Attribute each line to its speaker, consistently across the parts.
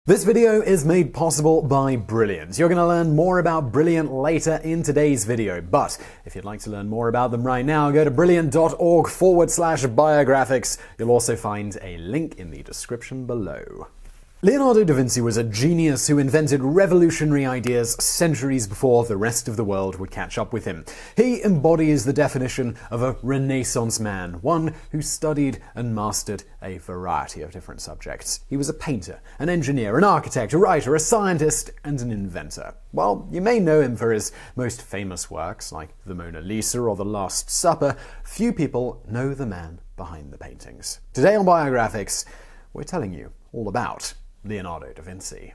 Speaker 1: This video is made possible by Brilliant. You're going to learn more about Brilliant later in today's video, but if you'd like to learn more about them right now, go to brilliant.org/biographics. You'll also find a link in the description below. Leonardo da Vinci was a genius who invented revolutionary ideas centuries before the rest of the world would catch up with him. He embodies the definition of a Renaissance man, one who studied and mastered a variety of different subjects. He was a painter, an engineer, an architect, a writer, a scientist, and an inventor. While you may know him for his most famous works like the Mona Lisa or the Last Supper, few people know the man behind the paintings. Today on Biographics, we're telling you all about Leonardo da Vinci.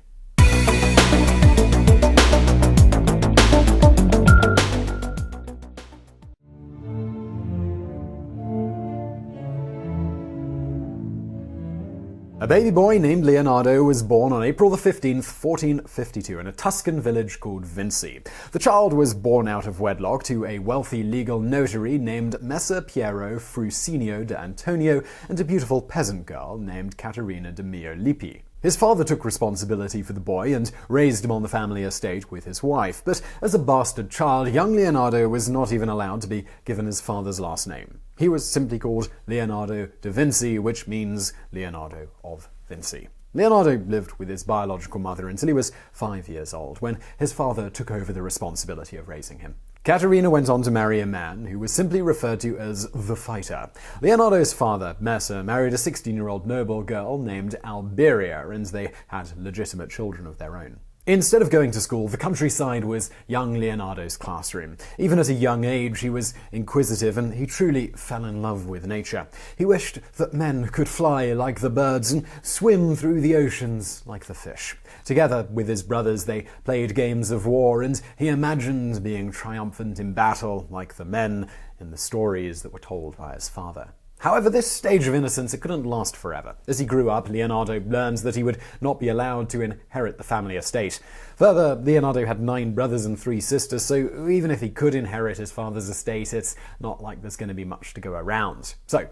Speaker 1: A baby boy named Leonardo was born on April 15th, 1452 in a Tuscan village called Vinci. The child was born out of wedlock to a wealthy legal notary named Messer Piero Frusinio de Antonio and a beautiful peasant girl named Caterina de Mio Lippi. His father took responsibility for the boy and raised him on the family estate with his wife, but as a bastard child, young Leonardo was not even allowed to be given his father's last name. He was simply called Leonardo da Vinci, which means Leonardo of Vinci. Leonardo lived with his biological mother until he was 5 years old, when his father took over the responsibility of raising him. Caterina went on to marry a man who was simply referred to as the Fighter. Leonardo's father, Messer, married a 16-year-old noble girl named Alberia, and they had legitimate children of their own. Instead of going to school, the countryside was young Leonardo's classroom. Even at a young age, he was inquisitive and he truly fell in love with nature. He wished that men could fly like the birds and swim through the oceans like the fish. Together with his brothers, they played games of war, and he imagined being triumphant in battle like the men in the stories that were told by his father. However, this stage of innocence, it couldn't last forever. As he grew up, Leonardo learned that he would not be allowed to inherit the family estate. Further, Leonardo had 9 brothers and 3 sisters, so even if he could inherit his father's estate, it's not like there's going to be much to go around. So,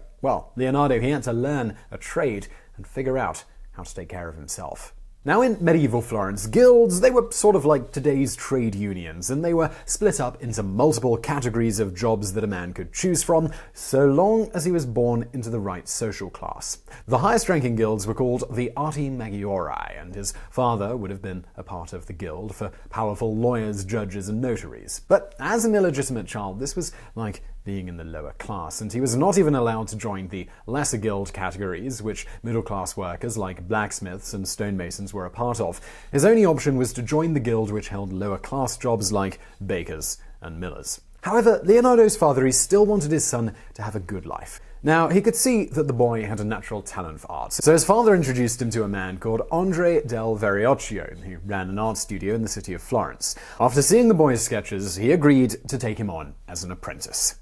Speaker 1: Leonardo, he had to learn a trade and figure out how to take care of himself. Now, in medieval Florence, guilds, they were sort of like today's trade unions, and they were split up into multiple categories of jobs that a man could choose from, so long as he was born into the right social class. The highest-ranking guilds were called the Arti Maggiori, and his father would have been a part of the guild for powerful lawyers, judges, and notaries. But as an illegitimate child, this was like being in the lower class, and he was not even allowed to join the lesser guild categories, which middle-class workers like blacksmiths and stonemasons were a part of. His only option was to join the guild which held lower-class jobs like bakers and millers. However, Leonardo's father, he still wanted his son to have a good life. Now, he could see that the boy had a natural talent for art, so his father introduced him to a man called Andrea del Verrocchio, who ran an art studio in the city of Florence. After seeing the boy's sketches, he agreed to take him on as an apprentice.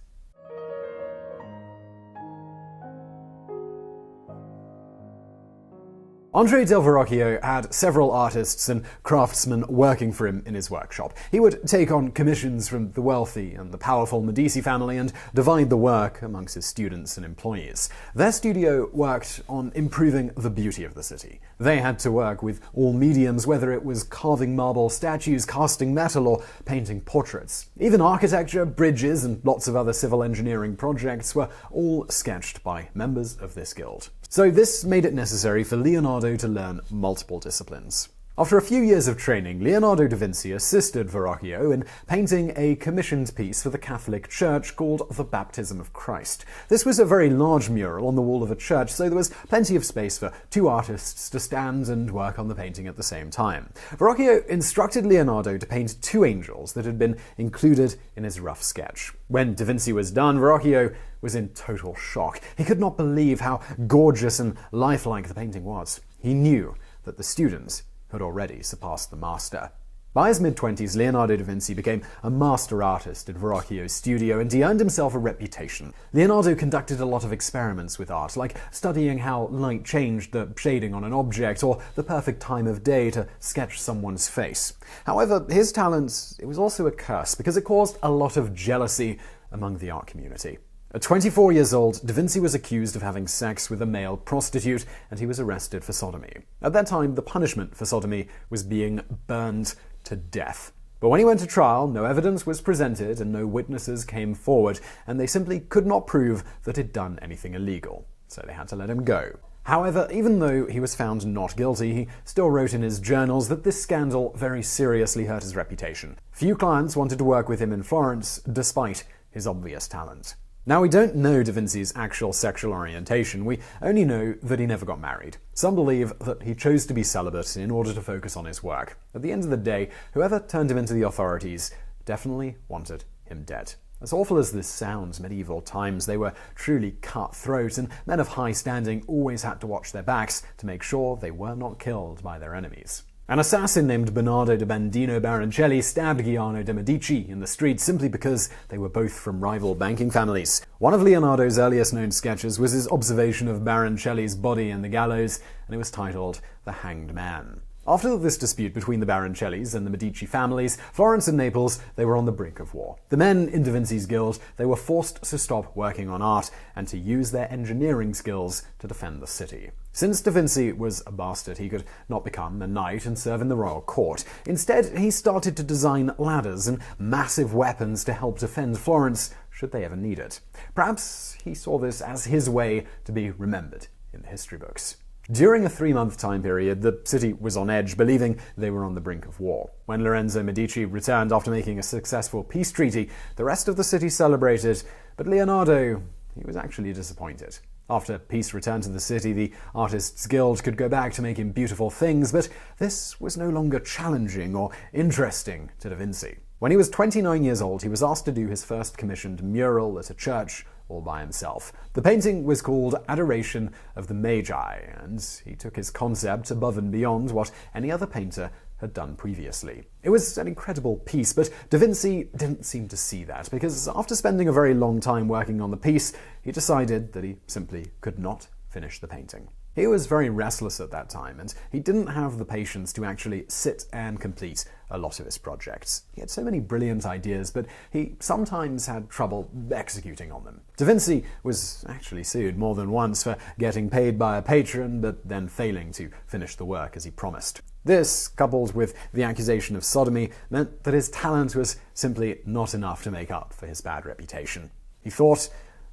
Speaker 1: Andrea del Verrocchio had several artists and craftsmen working for him in his workshop. He would take on commissions from the wealthy and the powerful Medici family and divide the work amongst his students and employees. Their studio worked on improving the beauty of the city. They had to work with all mediums, whether it was carving marble statues, casting metal, or painting portraits. Even architecture, bridges, and lots of other civil engineering projects were all sketched by members of this guild. So this made it necessary for Leonardo to learn multiple disciplines. After a few years of training, Leonardo da Vinci assisted Verrocchio in painting a commissioned piece for the Catholic Church called The Baptism of Christ. This was a very large mural on the wall of a church, so there was plenty of space for 2 artists to stand and work on the painting at the same time. Verrocchio instructed Leonardo to paint 2 angels that had been included in his rough sketch. When da Vinci was done, Verrocchio was in total shock. He could not believe how gorgeous and lifelike the painting was. He knew that the students had already surpassed the master. By his mid-20s, Leonardo da Vinci became a master artist at Verrocchio's studio, and he earned himself a reputation. Leonardo conducted a lot of experiments with art, like studying how light changed the shading on an object, or the perfect time of day to sketch someone's face. However, his talent, it was also a curse, because it caused a lot of jealousy among the art community. At 24 years old, Da Vinci was accused of having sex with a male prostitute, and he was arrested for sodomy. At that time, the punishment for sodomy was being burned to death. But when he went to trial, no evidence was presented and no witnesses came forward, and they simply could not prove that he'd done anything illegal. So they had to let him go. However, even though he was found not guilty, he still wrote in his journals that this scandal very seriously hurt his reputation. Few clients wanted to work with him in Florence, despite his obvious talent. Now, we don't know Da Vinci's actual sexual orientation, we only know that he never got married. Some believe that he chose to be celibate in order to focus on his work. At the end of the day, whoever turned him into the authorities definitely wanted him dead. As awful as this sounds, medieval times, they were truly cutthroat, and men of high standing always had to watch their backs to make sure they were not killed by their enemies. An assassin named Bernardo de Bandino Baroncelli stabbed Giuliano de' Medici in the street simply because they were both from rival banking families. One of Leonardo's earliest known sketches was his observation of Baroncelli's body in the gallows, and it was titled The Hanged Man. After this dispute between the Baroncellis and the Medici families, Florence and Naples, they were on the brink of war. The men in Da Vinci's guild, they were forced to stop working on art and to use their engineering skills to defend the city. Since Da Vinci was a bastard, he could not become a knight and serve in the royal court. Instead, he started to design ladders and massive weapons to help defend Florence should they ever need it. Perhaps he saw this as his way to be remembered in the history books. During a 3-month time period, the city was on edge, believing they were on the brink of war. When Lorenzo Medici returned after making a successful peace treaty, the rest of the city celebrated, but Leonardo, he was actually disappointed. After peace returned to the city, the Artists' Guild could go back to making beautiful things, but this was no longer challenging or interesting to Da Vinci. When he was 29 years old, he was asked to do his first commissioned mural at a church all by himself. The painting was called Adoration of the Magi, and he took his concept above and beyond what any other painter had done previously. It was an incredible piece, but Da Vinci didn't seem to see that, because after spending a very long time working on the piece, he decided that he simply could not finish the painting. He was very restless at that time, and he didn't have the patience to actually sit and complete a lot of his projects. He had so many brilliant ideas, but he sometimes had trouble executing on them. Da Vinci was actually sued more than once for getting paid by a patron, but then failing to finish the work as he promised. This, coupled with the accusation of sodomy, meant that his talent was simply not enough to make up for his bad reputation. He thought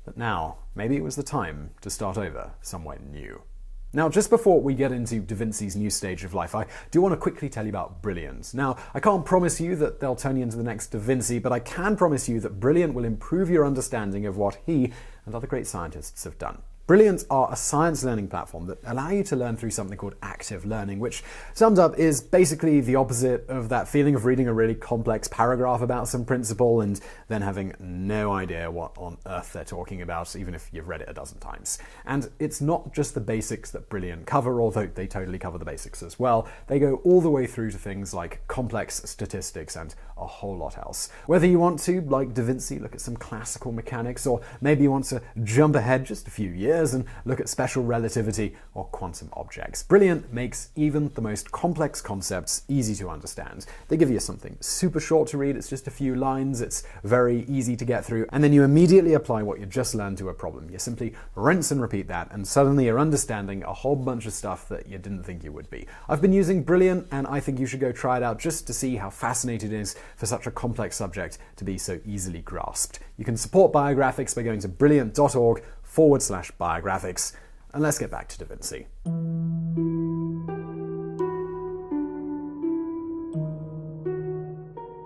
Speaker 1: that now, maybe it was the time to start over somewhere new. Now, just before we get into Da Vinci's new stage of life, I do want to quickly tell you about Brilliant. Now, I can't promise you that they'll turn you into the next Da Vinci, but I can promise you that Brilliant will improve your understanding of what he and other great scientists have done. Brilliant are a science learning platform that allow you to learn through something called active learning, which summed up is basically the opposite of that feeling of reading a really complex paragraph about some principle and then having no idea what on earth they're talking about, even if you've read it a dozen times. And it's not just the basics that Brilliant cover, although they totally cover the basics as well. They go all the way through to things like complex statistics and a whole lot else. Whether you want to, like Da Vinci, look at some classical mechanics, or maybe you want to jump ahead just a few years and look at special relativity or quantum objects. Brilliant makes even the most complex concepts easy to understand. They give you something super short to read, it's just a few lines, it's very easy to get through, and then you immediately apply what you just learned to a problem. You simply rinse and repeat that, and suddenly you're understanding a whole bunch of stuff that you didn't think you would be. I've been using Brilliant, and I think you should go try it out just to see how fascinating it is for such a complex subject to be so easily grasped. You can support Biographics by going to brilliant.org/biographics. And let's get back to Da Vinci.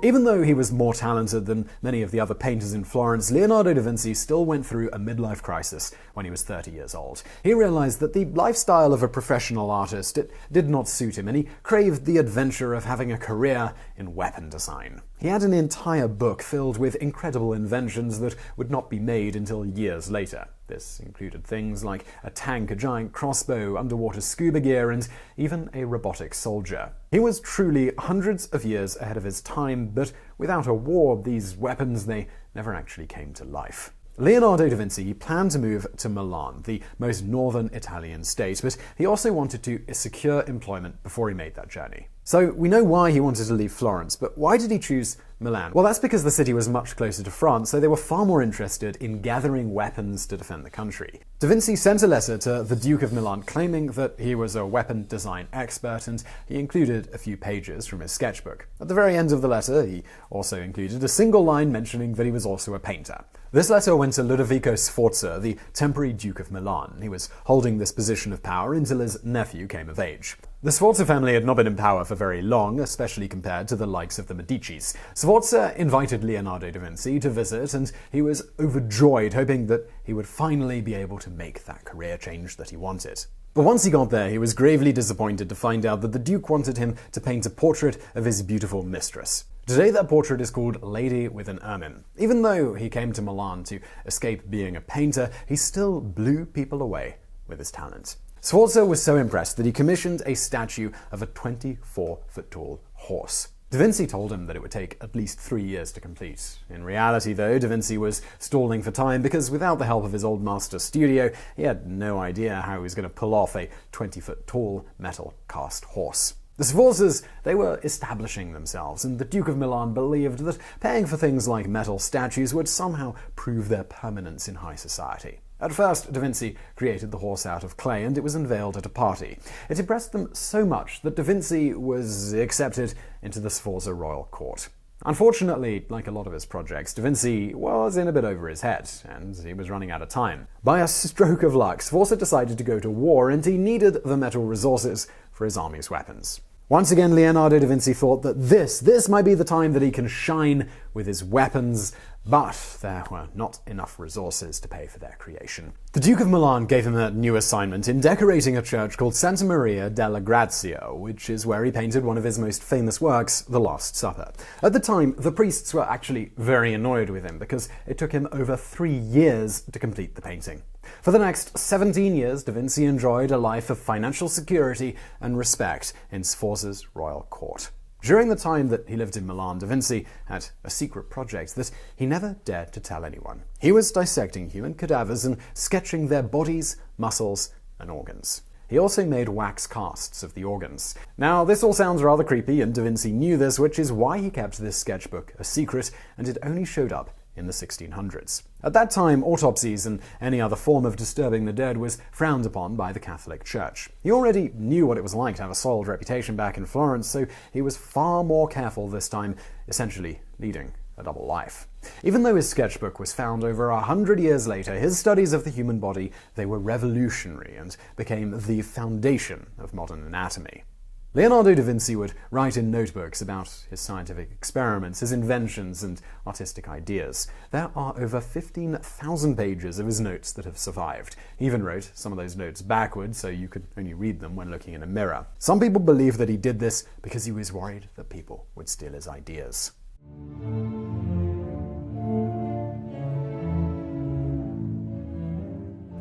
Speaker 1: Even though he was more talented than many of the other painters in Florence, Leonardo da Vinci still went through a midlife crisis when he was 30 years old. He realized that the lifestyle of a professional artist did not suit him, and he craved the adventure of having a career in weapon design. He had an entire book filled with incredible inventions that would not be made until years later. This included things like a tank, a giant crossbow, underwater scuba gear, and even a robotic soldier. He was truly hundreds of years ahead of his time, but without a war, these weapons, they never actually came to life. Leonardo da Vinci planned to move to Milan, the most northern Italian state, but he also wanted to secure employment before he made that journey. So we know why he wanted to leave Florence, but why did he choose Milan? Well, that's because the city was much closer to France, so they were far more interested in gathering weapons to defend the country. Da Vinci sent a letter to the Duke of Milan claiming that he was a weapon design expert, and he included a few pages from his sketchbook. At the very end of the letter, he also included a single line mentioning that he was also a painter. This letter went to Ludovico Sforza, the temporary Duke of Milan. He was holding this position of power until his nephew came of age. The Sforza family had not been in power for very long, especially compared to the likes of the Medicis. Sforza invited Leonardo da Vinci to visit, and he was overjoyed, hoping that he would finally be able to make that career change that he wanted. But once he got there, he was gravely disappointed to find out that the Duke wanted him to paint a portrait of his beautiful mistress. Today that portrait is called Lady with an Ermine. Even though he came to Milan to escape being a painter, he still blew people away with his talent. Sforza was so impressed that he commissioned a statue of a 24-foot-tall horse. Da Vinci told him that it would take at least 3 years to complete. In reality, though, Da Vinci was stalling for time because without the help of his old master's studio, he had no idea how he was going to pull off a 20-foot-tall metal cast horse. The Sforzas, they were establishing themselves, and the Duke of Milan believed that paying for things like metal statues would somehow prove their permanence in high society. At first, Da Vinci created the horse out of clay, and it was unveiled at a party. It impressed them so much that Da Vinci was accepted into the Sforza royal court. Unfortunately, like a lot of his projects, Da Vinci was in a bit over his head, and he was running out of time. By a stroke of luck, Sforza decided to go to war, and he needed the metal resources for his army's weapons. Once again, Leonardo da Vinci thought that this might be the time that he can shine with his weapons, but there were not enough resources to pay for their creation. The Duke of Milan gave him a new assignment in decorating a church called Santa Maria della Grazia, which is where he painted one of his most famous works, The Last Supper. At the time, the priests were actually very annoyed with him because it took him over 3 years to complete the painting. For the next 17 years, Da Vinci enjoyed a life of financial security and respect in Sforza's royal court. During the time that he lived in Milan, Da Vinci had a secret project that he never dared to tell anyone. He was dissecting human cadavers and sketching their bodies, muscles, and organs. He also made wax casts of the organs. Now, this all sounds rather creepy, and Da Vinci knew this, which is why he kept this sketchbook a secret, and it only showed up in the 1600s. At that time, autopsies and any other form of disturbing the dead was frowned upon by the Catholic Church. He already knew what it was like to have a soiled reputation back in Florence, so he was far more careful this time, essentially leading a double life. Even though his sketchbook was found over 100 years later, his studies of the human body, they were revolutionary and became the foundation of modern anatomy. Leonardo da Vinci would write in notebooks about his scientific experiments, his inventions, and artistic ideas. There are over 15,000 pages of his notes that have survived. He even wrote some of those notes backwards, so you could only read them when looking in a mirror. Some people believe that he did this because he was worried that people would steal his ideas.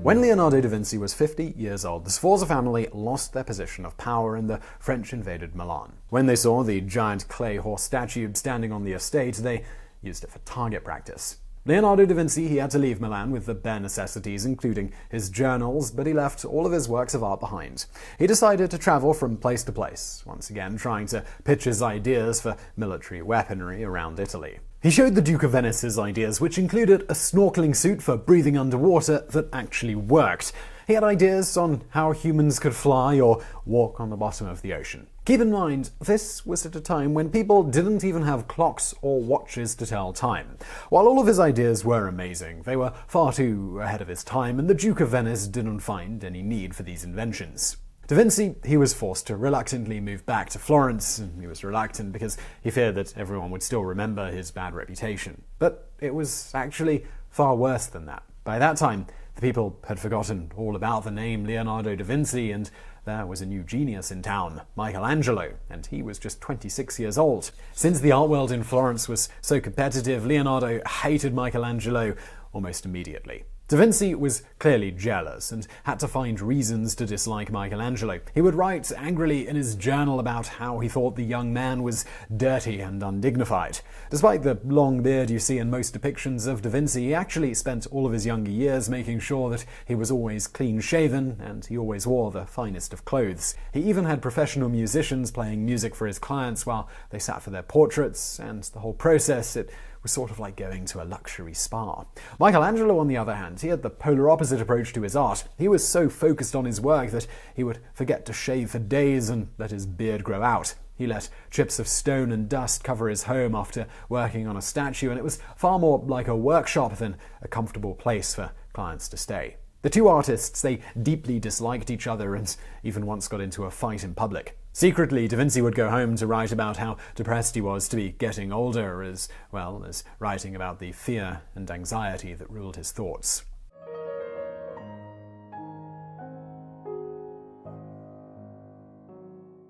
Speaker 1: When Leonardo da Vinci was 50 years old, the Sforza family lost their position of power and the French invaded Milan. When they saw the giant clay horse statue standing on the estate, they used it for target practice. Leonardo da Vinci, he had to leave Milan with the bare necessities, including his journals, but he left all of his works of art behind. He decided to travel from place to place, once again trying to pitch his ideas for military weaponry around Italy. He showed the Duke of Venice his ideas, which included a snorkeling suit for breathing underwater that actually worked. He had ideas on how humans could fly or walk on the bottom of the ocean. Keep in mind, this was at a time when people didn't even have clocks or watches to tell time. While all of his ideas were amazing, they were far too ahead of his time, and the Duke of Venice didn't find any need for these inventions. Da Vinci, he was forced to reluctantly move back to Florence, and he was reluctant because he feared that everyone would still remember his bad reputation. But it was actually far worse than that. By that time, the people had forgotten all about the name Leonardo da Vinci, and there was a new genius in town, Michelangelo, and he was just 26 years old. Since the art world in Florence was so competitive, Leonardo hated Michelangelo almost immediately. Da Vinci was clearly jealous and had to find reasons to dislike Michelangelo. He would write angrily in his journal about how he thought the young man was dirty and undignified. Despite the long beard you see in most depictions of Da Vinci, he actually spent all of his younger years making sure that he was always clean-shaven and he always wore the finest of clothes. He even had professional musicians playing music for his clients while they sat for their portraits, and the whole process, it was sort of like going to a luxury spa. Michelangelo, on the other hand, he had the polar opposite approach to his art. He was so focused on his work that he would forget to shave for days and let his beard grow out. He let chips of stone and dust cover his home after working on a statue, and it was far more like a workshop than a comfortable place for clients to stay. The two artists, they deeply disliked each other and even once got into a fight in public. Secretly, Da Vinci would go home to write about how depressed he was to be getting older, as well as writing about the fear and anxiety that ruled his thoughts.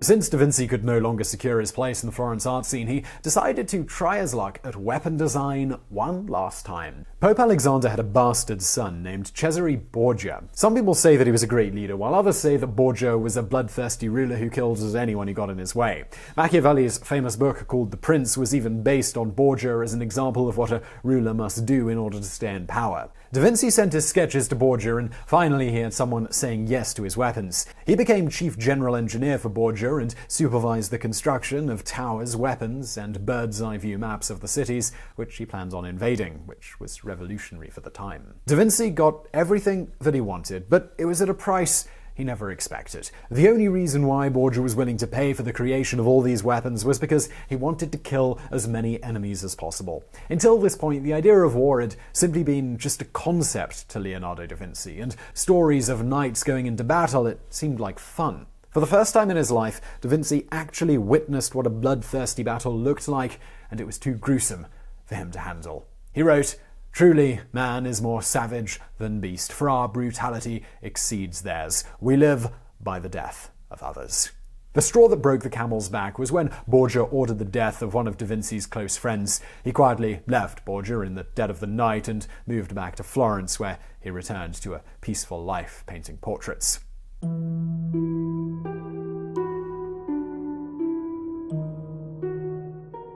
Speaker 1: Since Da Vinci could no longer secure his place in the Florence art scene, he decided to try his luck at weapon design one last time. Pope Alexander had a bastard son named Cesare Borgia. Some people say that he was a great leader, while others say that Borgia was a bloodthirsty ruler who killed anyone who got in his way. Machiavelli's famous book called The Prince was even based on Borgia as an example of what a ruler must do in order to stay in power. Da Vinci sent his sketches to Borgia, and finally he had someone saying yes to his weapons. He became chief general engineer for Borgia and supervised the construction of towers, weapons, and bird's-eye view maps of the cities which he planned on invading, which was revolutionary for the time. Da Vinci got everything that he wanted, but it was at a price he never expected. The only reason why Borgia was willing to pay for the creation of all these weapons was because he wanted to kill as many enemies as possible. Until this point, the idea of war had simply been just a concept to Leonardo da Vinci, and stories of knights going into battle, it seemed like fun. For the first time in his life, Da Vinci actually witnessed what a bloodthirsty battle looked like, and it was too gruesome for him to handle. He wrote, "Truly, man is more savage than beast, for our brutality exceeds theirs. We live by the death of others." The straw that broke the camel's back was when Borgia ordered the death of one of Da Vinci's close friends. He quietly left Borgia in the dead of the night and moved back to Florence, where he returned to a peaceful life painting portraits.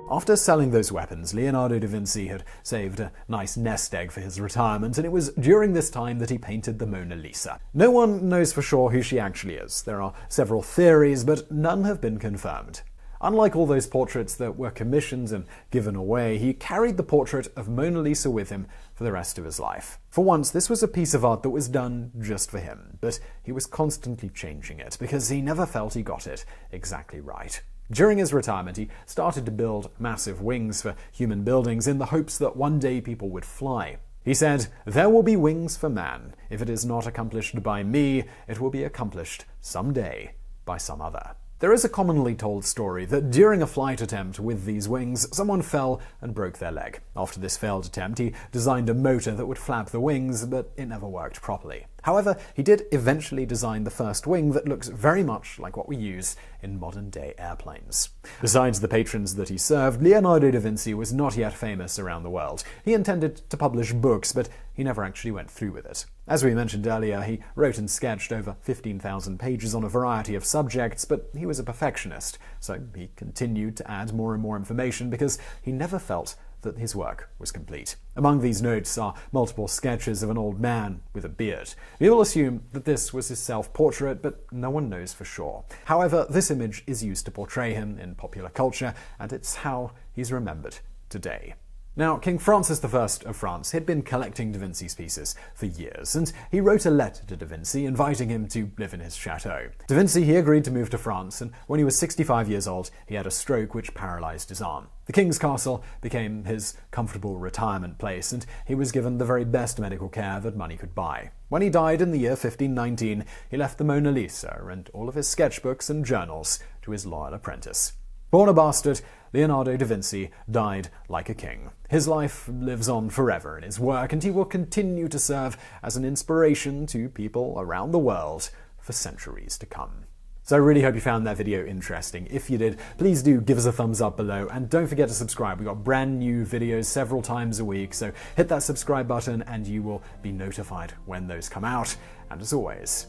Speaker 1: After selling those weapons, Leonardo da Vinci had saved a nice nest egg for his retirement, and it was during this time that he painted the Mona Lisa. No one knows for sure who she actually is. There are several theories, but none have been confirmed. Unlike all those portraits that were commissioned and given away, he carried the portrait of Mona Lisa with him for the rest of his life. For once, this was a piece of art that was done just for him, but he was constantly changing it because he never felt he got it exactly right. During his retirement, he started to build massive wings for human buildings in the hopes that one day people would fly. He said, "There will be wings for man. If it is not accomplished by me, it will be accomplished someday by some other." There is a commonly told story that during a flight attempt with these wings, someone fell and broke their leg. After this failed attempt, he designed a motor that would flap the wings, but it never worked properly. However, he did eventually design the first wing that looks very much like what we use in modern-day airplanes. Besides the patrons that he served, Leonardo da Vinci was not yet famous around the world. He intended to publish books, but he never actually went through with it. As we mentioned earlier, he wrote and sketched over 15,000 pages on a variety of subjects, but he was a perfectionist, so he continued to add more and more information because he never felt that his work was complete. Among these notes are multiple sketches of an old man with a beard. We will assume that this was his self-portrait, but no one knows for sure. However, this image is used to portray him in popular culture, and it's how he's remembered today. Now, King Francis I of France had been collecting Da Vinci's pieces for years, and he wrote a letter to Da Vinci inviting him to live in his chateau. Da Vinci, he agreed to move to France, and when he was 65 years old, he had a stroke which paralyzed his arm. The king's castle became his comfortable retirement place, and he was given the very best medical care that money could buy. When he died in the year 1519, he left the Mona Lisa and all of his sketchbooks and journals to his loyal apprentice. Born a bastard, Leonardo da Vinci died like a king. His life lives on forever in his work, and he will continue to serve as an inspiration to people around the world for centuries to come. So I really hope you found that video interesting. If you did, please do give us a thumbs up below, and don't forget to subscribe. We've got brand new videos several times a week, so hit that subscribe button and you will be notified when those come out. And as always,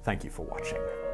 Speaker 1: thank you for watching.